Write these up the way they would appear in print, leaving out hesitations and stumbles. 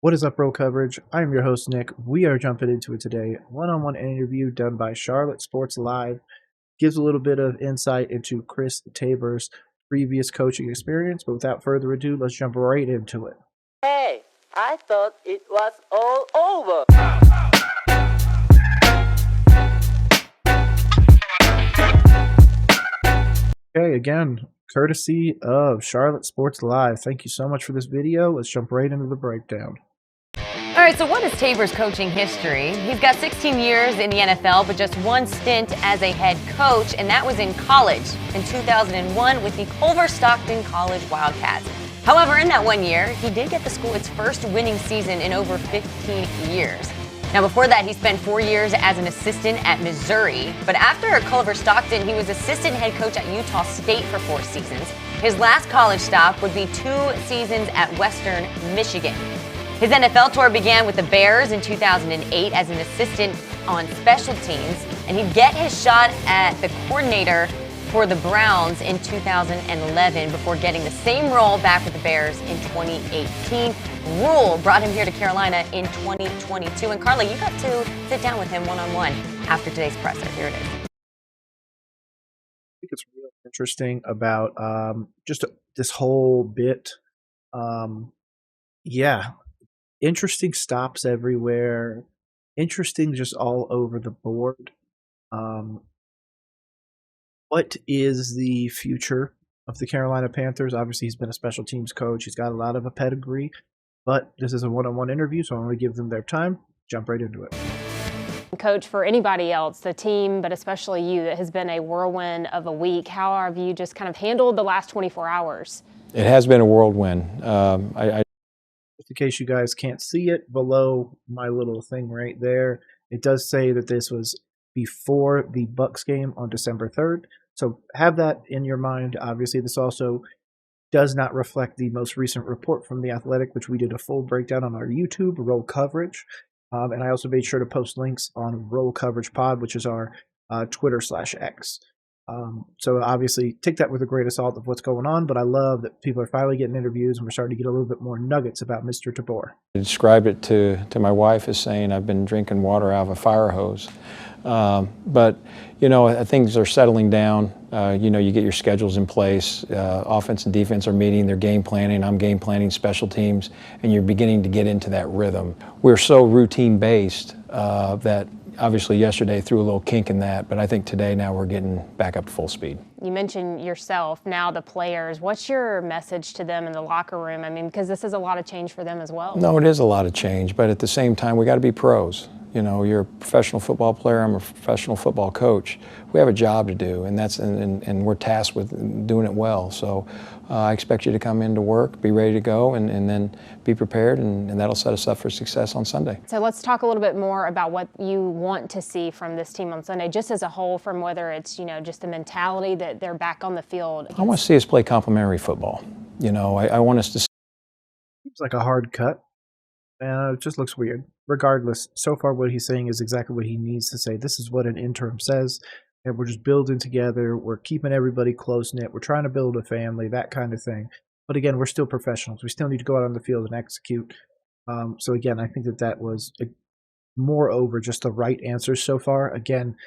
What is up, Roll Coverage? I am your host, Nick. We are jumping into it today. One-on-one interview done by Charlotte Sports Live. Gives a little bit of insight into Chris Tabor's previous coaching experience. But without further ado, let's jump right into it. Hey, I thought it was all over. Okay, again, courtesy of Charlotte Sports Live. Thank you so much for this video. Let's jump right into the breakdown. All right, so what is Tabor's coaching history? He's got 16 years in the NFL, but just one stint as a head coach, and that was in college in 2001 with the Culver Stockton College Wildcats. However, in that 1 year, he did get the school its first winning season in over 15 years. Now, before that, he spent 4 years as an assistant at Missouri. But after Culver Stockton, he was assistant head coach at Utah State for 4 seasons. His last college stop would be 2 seasons at Western Michigan. His NFL tour began with the Bears in 2008 as an assistant on special teams, and he'd get his shot at the coordinator for the Browns in 2011 before getting the same role back with the Bears in 2018. Rule brought him here to Carolina in 2022. And Carla, you got to sit down with him one-on-one after today's presser. Here it is. I think it's real interesting about just this whole bit. Interesting stops everywhere. Interesting just all over the board. What is the future of the Carolina Panthers? Obviously, he's been a special teams coach. He's got a lot of a pedigree. But this is a one-on-one interview, so I want to give them their time. Jump right into it. Coach, for anybody else, the team, but especially you, it has been a whirlwind of a week. How have you just kind of handled the last 24 hours? It has been a whirlwind. Just in case you guys can't see it, below my little thing right there, it does say that this was before the Bucs game on December 3rd. So have that in your mind. Obviously, this also does not reflect the most recent report from The Athletic, which we did a full breakdown on our YouTube, Roll Coverage. And I also made sure to post links on Roll Coverage Pod, which is our Twitter/X. So obviously take that with a grain of salt of what's going on, but I love that people are finally getting interviews and we're starting to get a little bit more nuggets about Mr. Tabor. I described it to my wife as saying I've been drinking water out of a fire hose. But, you know, things are settling down. You get your schedules in place. Offense and defense are meeting. They're game planning. I'm game planning special teams. And you're beginning to get into that rhythm. We're so routine-based that obviously yesterday threw a little kink in that. But I think today now we're getting back up to full speed. You mentioned yourself, now the players. What's your message to them in the locker room? I mean, because this is a lot of change for them as well. No, it is a lot of change. But at the same time, we got to be pros. You know, you're a professional football player, I'm a professional football coach. We have a job to do, and we're tasked with doing it well. So I expect you to come into work, be ready to go, and then be prepared, and that'll set us up for success on Sunday. So let's talk a little bit more about what you want to see from this team on Sunday, just as a whole, from whether it's, just the mentality that they're back on the field. I want to see us play complementary football. I want us to see. Seems like a hard cut. It just looks weird. Regardless, so far what he's saying is exactly what he needs to say. This is what an interim says, and we're just building together. We're keeping everybody close-knit. We're trying to build a family, that kind of thing. But again, we're still professionals. We still need to go out on the field and execute. So again, I think that was moreover just the right answer so far. Again,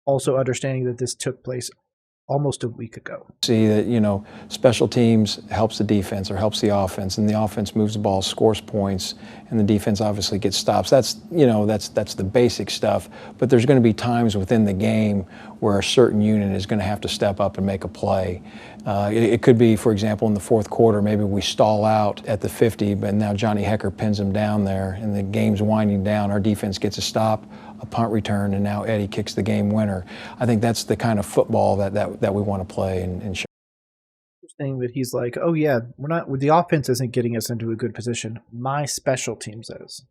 also understanding that this took place almost a week ago. See that, special teams helps the defense or helps the offense, and the offense moves the ball, scores points, and the defense obviously gets stops. That's the basic stuff, but there's going to be times within the game where a certain unit is going to have to step up and make a play. It could be, for example, in the fourth quarter, maybe we stall out at the 50, but now Johnny Hecker pins him down there, and the game's winding down. Our defense gets a stop, a punt return, and now Eddie kicks the game winner. I think that's the kind of football that we want to play and show. Interesting that he's like, oh yeah, the offense isn't getting us into a good position. My special teams is.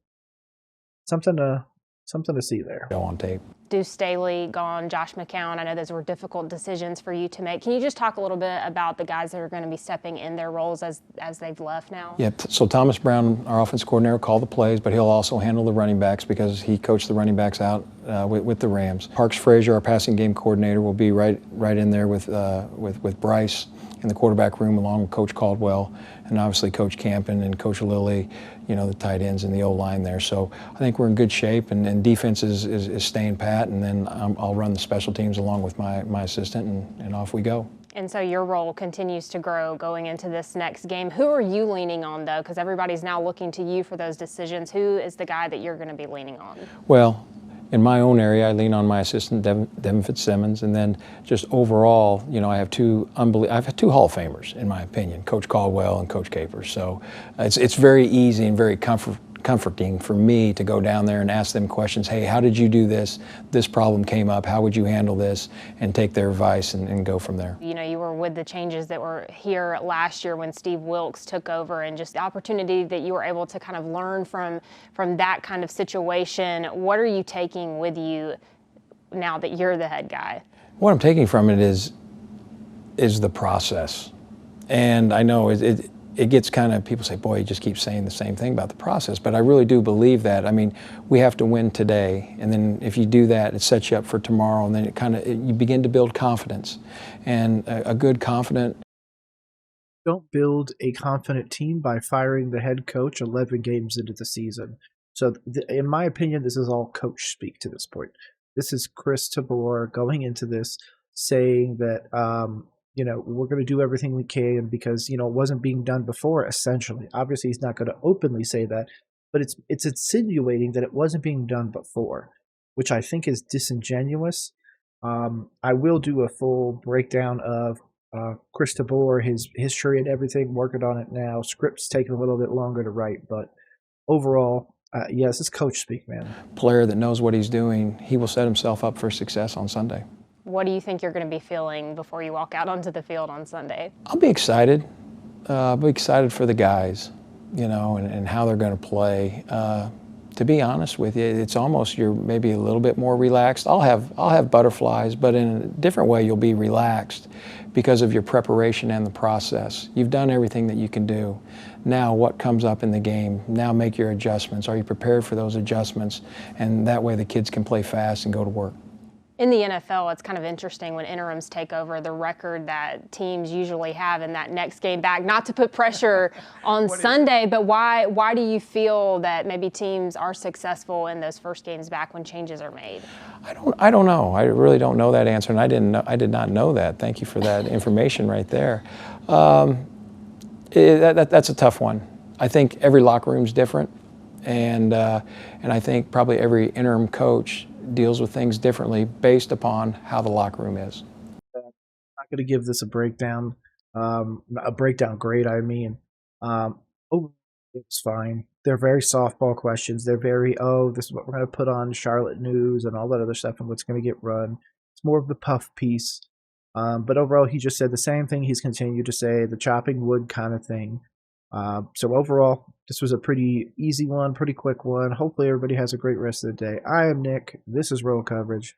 Something to see there. Go on tape. Deuce Staley gone, Josh McCown. I know those were difficult decisions for you to make. Can you just talk a little bit about the guys that are going to be stepping in their roles as they've left now? Yeah, so Thomas Brown, our offense coordinator, called the plays, but he'll also handle the running backs because he coached the running backs out with the Rams. Parks Frazier, our passing game coordinator, will be right in there with Bryce in the quarterback room, along with Coach Caldwell, and obviously Coach Campen and Coach Lilly, the tight ends and the O-line there. So I think we're in good shape, and defense is staying pat, and then I'll run the special teams along with my assistant, and off we go. And so your role continues to grow going into this next game. Who are you leaning on, though? Because everybody's now looking to you for those decisions. Who is the guy that you're going to be leaning on? Well, in my own area, I lean on my assistant, Devin Fitzsimmons, and then just overall, I have two Hall of Famers, in my opinion, Coach Caldwell and Coach Capers. So it's very easy and very comforting for me to go down there and ask them questions. Hey, how did you do this? This problem came up. How would you handle this? And take their advice and go from there. You were with the changes that were here last year when Steve Wilkes took over, and just the opportunity that you were able to kind of learn from that kind of situation. What are you taking with you now that you're the head guy? What I'm taking from it is the process. And I know it gets kind of, people say, boy, you just keep saying the same thing about the process, but I really do believe that. I mean, we have to win today, and then if you do that, it sets you up for tomorrow, and then you begin to build confidence. And a good, confident. Don't build a confident team by firing the head coach 11 games into the season. So in my opinion, this is all coach speak to this point. This is Chris Tabor going into this saying that, we're going to do everything we can because, it wasn't being done before, essentially. Obviously, he's not going to openly say that, but it's insinuating that it wasn't being done before, which I think is disingenuous. I will do a full breakdown of Chris Tabor, his history and everything, working on it now. Script's taking a little bit longer to write, but overall, yes, it's coach speak, man. Player that knows what he's doing, he will set himself up for success on Sunday. What do you think you're going to be feeling before you walk out onto the field on Sunday? I'll be excited. I'll be excited for the guys, and how they're going to play. To be honest with you, it's almost you're maybe a little bit more relaxed. I'll have butterflies, but in a different way, you'll be relaxed because of your preparation and the process. You've done everything that you can do. Now, what comes up in the game? Now, make your adjustments. Are you prepared for those adjustments? And that way, the kids can play fast and go to work. In the NFL, it's kind of interesting when interims take over, the record that teams usually have in that next game back. Not to put pressure on Sunday, but why do you feel that maybe teams are successful in those first games back when changes are made? I don't know. I really don't know that answer, and I did not know that. Thank you for that information right there. That's a tough one. I think every locker room is different, and I think probably every interim coach deals with things differently based upon how the locker room is. I'm not going to give this a breakdown grade. I mean, it's fine. They're very softball questions. They're very, this is what we're going to put on Charlotte News and all that other stuff and what's going to get run. It's more of the puff piece. But overall, he just said the same thing he's continued to say, the chopping wood kind of thing. So overall, this was a pretty easy one, pretty quick one. Hopefully everybody has a great rest of the day. I am Nick. This is Roll Coverage.